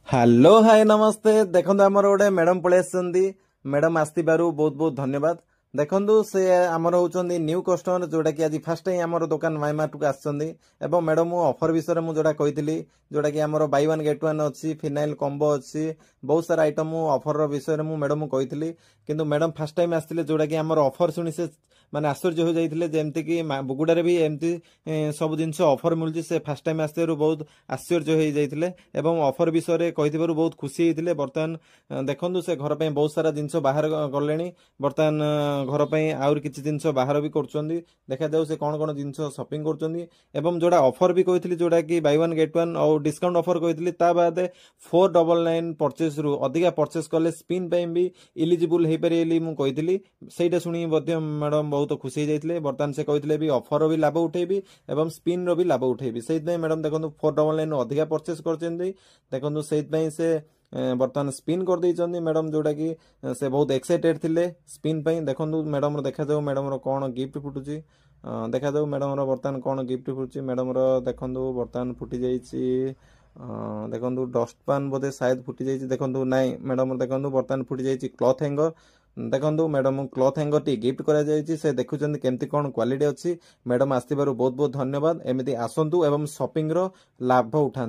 Hello hi नमस्ते देखो आमर गोटे मैडम पलि मैडम आसबारू बहुत बहुत धन्यवाद। देखो से आमर होती न्यू कस्टमर जोटा कि आज फास्ट टाइम आम दुकान माई मार्ट को आसछन्ती मैडम मु ऑफर विषय में जोटा कही जोटा कि आमर बाय वन गेट वन अच्छी फिनाइल कम्बो अच्छी बहुत सारा आइटम ऑफर विषय में मैडम कही किंतु मैडम फास्ट टाइम आसते जोटा कि आमर ऑफर शुणी से माने आश्चर्य हो जाते जमती कि बुगुड़े भी एमती सब जिन ऑफर मिलूँ से फास्ट टाइम आसते बहुत आश्चर्य हो जाते ऑफर विषय कही बहुत खुशी होते बर्तमान देखो से घर पे बहुत सारा जिन बाहर गले बर्तमान घर पे आउर किसी जिन बाहर भी कर देखा जाऊ से कौन कौन जिन शॉपिंग कर जोड़ा ऑफर भी कही जोड़ा कि बाय वन गेट वन और डिस्काउंट ऑफर कही बाद 499 परचेस रु अधिका परचेस कले स्पिन भी इलिजिबल हो पारे मुझे से शुणी मैडम बहुत खुशी हो जाते बर्तमान से कहते भी ऑफर भी लाभ उठेबी एवं स्पिन रो भी लाभ उठेबी से मैडम देखो 499 अधिका परचेस कर देखो से बर्तमान स्पिन कर देइचंदी मैडम जोड़ा कि से बहुत एक्साइटेड थिले स्पिन पे देखो मैडम देखा जाऊ मैडम कौन गिफ्ट फुटुची देखा जाऊ मैडम बर्तमान कौन गिफ्ट फुटुची मैडम देखो बर्तमान फुटी जाइए देखो डस्टपान बोधे शायद फुटी जाइए देखो नाई मैडम देखो बर्तमान फुटी जाइए क्लॉथ हैंगर देखो madam cloth hanger T gift करा जाइए से देखुं केमती कौन क्वालिटी अच्छी मैडम आसबार बहुत बहुत धन्यवाद एमती आसतु एवं शॉपिंग रो लाभ उठा।